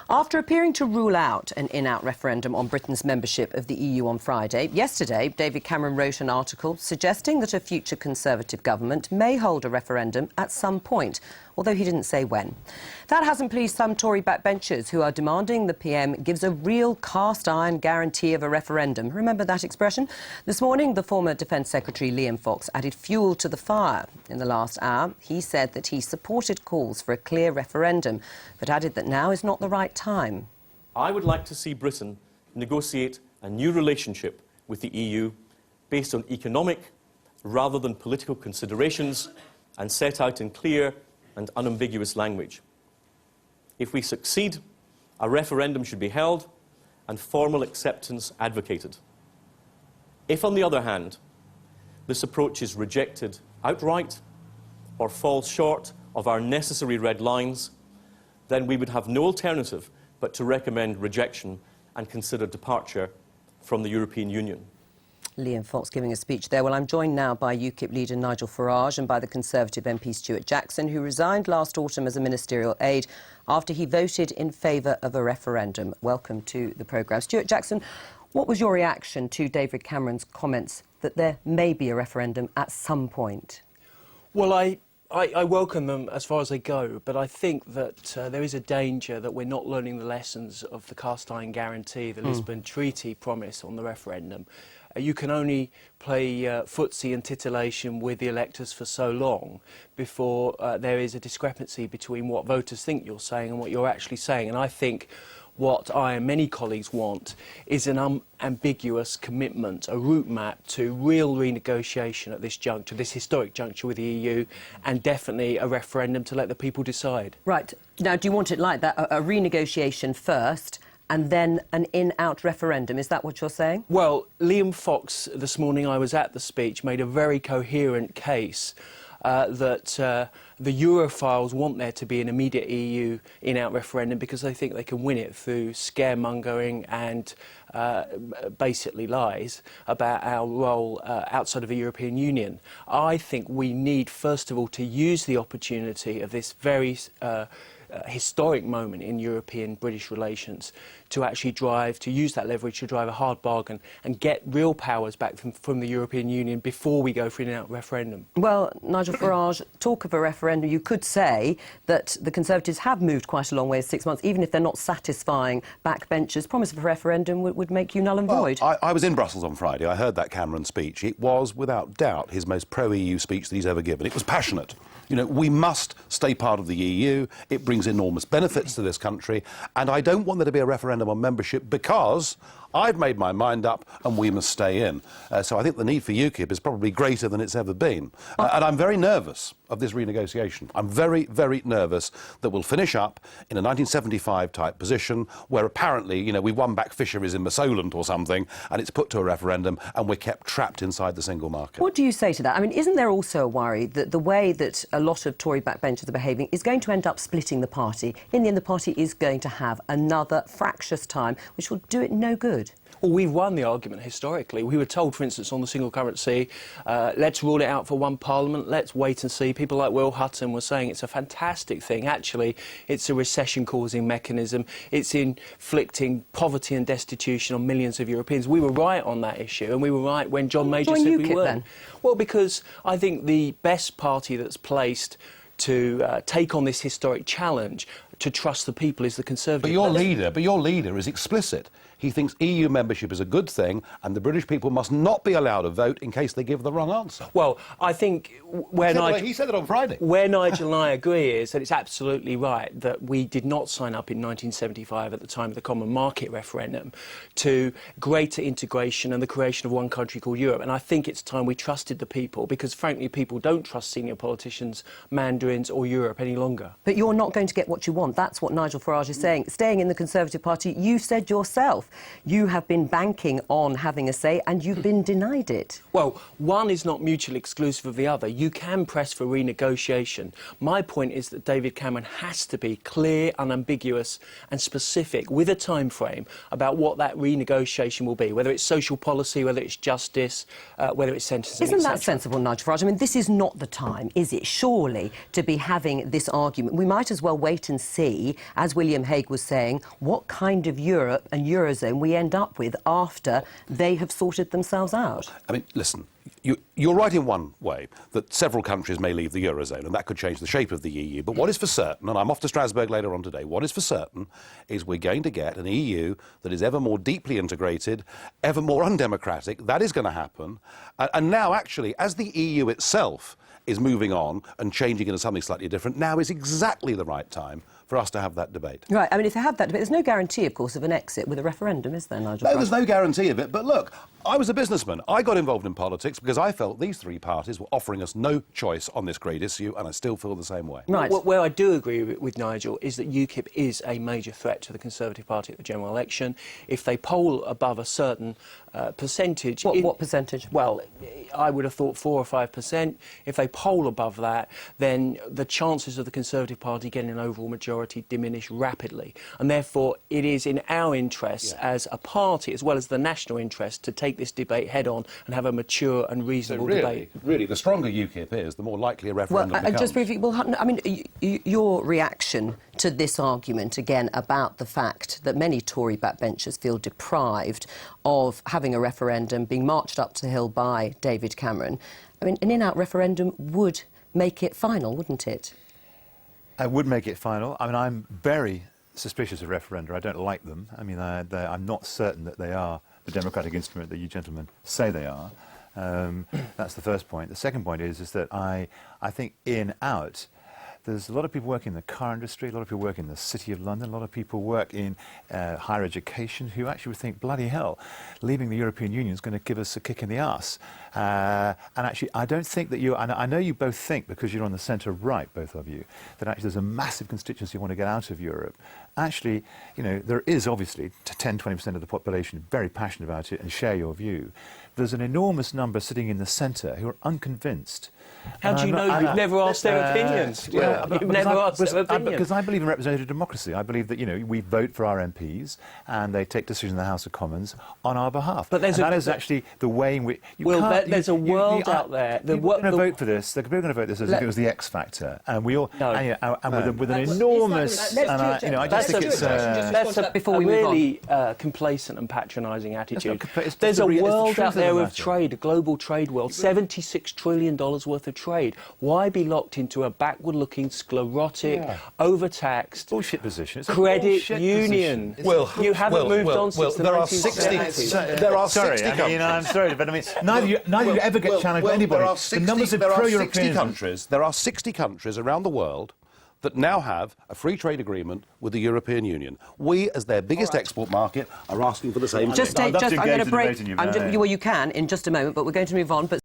After appearing to rule out an in-out referendum on Britain's membership of the EU on Friday, yesterday David Cameron wrote an article suggesting that a future Conservative government may hold a referendum at some point, although he didn't say when. That hasn't pleased some Tory backbenchers who are demanding the PM gives a real cast-iron guarantee of a referendum. Remember that expression? This morning, the former Defence Secretary Liam Fox added fuel to the fire. In the last hour, he said that he supported calls for a clear referendum, but added that now is not the right time. I would like to see Britain negotiate a new relationship with the EU based on economic rather than political considerations and set out in clear and unambiguous language. If we succeed, a referendum should be held and formal acceptance advocated. If, on the other hand, this approach is rejected outright or falls short of our necessary red lines, then we would have no alternative but to recommend rejection and consider departure from the European Union. Liam Fox giving a speech there. Well, I'm joined now by UKIP leader Nigel Farage and by the Conservative MP Stuart Jackson, who resigned last autumn as a ministerial aide after he voted in favour of a referendum. Welcome to the programme. Stuart Jackson, what was your reaction to David Cameron's comments that there may be a referendum at some point? Well, I welcome them as far as they go, but I think that there is a danger that we're not learning the lessons of the cast-iron guarantee, the Lisbon Treaty promise on the referendum. You can only play footsie and titillation with the electors for so long before there is a discrepancy between what voters think you're saying and what you're actually saying. And I think what I and many colleagues want is an unambiguous commitment, a route map to real renegotiation at this juncture, this historic juncture with the EU, and definitely a referendum to let the people decide. Right. Now, do you want it like that, a renegotiation first and then an in-out referendum? Is that what you're saying? Well, Liam Fox, this morning I was at the speech, made a very coherent case that the Europhiles want there to be an immediate EU in-out referendum because they think they can win it through scaremongering and basically lies about our role outside of the European Union. I think we need, first of all, to use the opportunity of this very historic moment in European-British relations to actually use that leverage to drive a hard bargain and get real powers back from the European Union before we go for an in-out referendum. Well, Nigel Farage, talk of a referendum, you could say that the Conservatives have moved quite a long way in 6 months, even if they're not satisfying backbenchers. Promise of a referendum would make you null and void. I was in Brussels on Friday. I heard that Cameron speech. It was, without doubt, his most pro-EU speech that he's ever given. It was passionate. You know, we must stay part of the EU. It brings enormous benefits to this country. And I don't want there to be a referendum on membership because I've made my mind up and we must stay in. So I think the need for UKIP is probably greater than it's ever been. And I'm very nervous of this renegotiation. I'm very, very nervous that we'll finish up in a 1975-type position where apparently, you know, we won back fisheries in Solent or something and it's put to a referendum and we're kept trapped inside the single market. What do you say to that? I mean, isn't there also a worry that the way that a lot of Tory backbenchers are behaving is going to end up splitting the party? In the end, the party is going to have another fractious time, which will do it no good. Well, we've won the argument historically. We were told, for instance, on the single currency, let's rule it out for one parliament, let's wait and see. People like Will Hutton were saying it's a fantastic thing. Actually, it's a recession-causing mechanism. It's inflicting poverty and destitution on millions of Europeans. We were right on that issue, and we were right when John Major said we weren't. Then? Well, because I think the best party that's placed to take on this historic challenge to trust the people is the Conservative. But your leader is explicit. He thinks EU membership is a good thing and the British people must not be allowed to vote in case they give the wrong answer. Well, I think he said it on Friday. Where Nigel and I agree is that it's absolutely right that we did not sign up in 1975 at the time of the Common Market referendum to greater integration and the creation of one country called Europe. And I think it's time we trusted the people because, frankly, people don't trust senior politicians, mandarins or Europe any longer. But you're not going to get what you want. That's what Nigel Farage is saying. Staying in the Conservative Party, you said yourself, you have been banking on having a say and you've been denied it. Well, one is not mutually exclusive of the other. You can press for renegotiation. My point is that David Cameron has to be clear, unambiguous and specific with a time frame about what that renegotiation will be, whether it's social policy, whether it's justice, whether it's sentencing, Isn't that sensible, Nigel Farage? I mean, this is not the time, is it, surely, to be having this argument? We might as well wait and see see, as William Hague was saying, what kind of Europe and Eurozone we end up with after they have sorted themselves out. I mean, listen, you're right in one way, that several countries may leave the Eurozone, and that could change the shape of the EU. But what is for certain, and I'm off to Strasbourg later on today, what is for certain is we're going to get an EU that is ever more deeply integrated, ever more undemocratic. That is going to happen. And now, actually, as the EU itself is moving on and changing into something slightly different, now is exactly the right time for us to have that debate. Right, I mean, if they have that debate, there's no guarantee, of course, of an exit with a referendum, is there, Nigel? No, there's no guarantee of it. But look, I was a businessman. I got involved in politics because I felt these three parties were offering us no choice on this great issue, and I still feel the same way. Right. Where I do agree with Nigel is that UKIP is a major threat to the Conservative Party at the general election. If they poll above a certain percentage... What percentage? Well, I would have thought 4 or 5%. If they poll above that, then the chances of the Conservative Party getting an overall majority diminish rapidly. And therefore, it is in our interests as a party, as well as the national interest, to take this debate head-on and have a mature and reasonable debate. Really, the stronger UKIP is, the more likely a referendum becomes. Just briefly, Will Hutton, I mean, your reaction to this argument, again, about the fact that many Tory backbenchers feel deprived of having a referendum, being marched up to the hill by David Cameron. I mean, an in-out referendum would make it final, wouldn't it? I would make it final. I mean, I'm very suspicious of referenda. I don't like them. I mean, I'm not certain that they are the democratic instrument that you gentlemen say they are. That's the first point. The second point is that I think in-out, there's a lot of people working in the car industry, a lot of people work in the City of London, a lot of people work in higher education who actually would think, bloody hell, leaving the European Union is going to give us a kick in the arse. And actually, I don't think that and I know you both think, because you're on the centre-right, both of you, that actually there's a massive constituency who want to get out of Europe. Actually, you know, there is obviously 10-20% of the population very passionate about it and share your view. There's an enormous number sitting in the centre who are unconvinced. How do you know? You've never asked their opinions. You've never asked their opinions. Because I believe in representative democracy. I believe that, you know, we vote for our MPs and they take decisions in the House of Commons on our behalf. But that is actually the way in which... There's a world out there... People are going to vote for this. They're going to vote this as if it was the X Factor. And we all... No. And with an enormous... you know, I just think it's... That's a really complacent and patronising attitude. There's a world out there of trade, a global trade world, $76 trillion worth of trade. Why be locked into a backward-looking, sclerotic, overtaxed... bullshit position. It's a credit bullshit union? Position. You haven't moved on since the 1970s. There are 60 countries. I'm sorry, but I mean, neither you ever get challenged by anybody. The numbers of pro-European countries. There are 60 countries around the world that now have a free trade agreement with the European Union. We, as their biggest export market, are asking for the same thing. I'm going to break... Well, you can in just a moment, but we're going to move on. But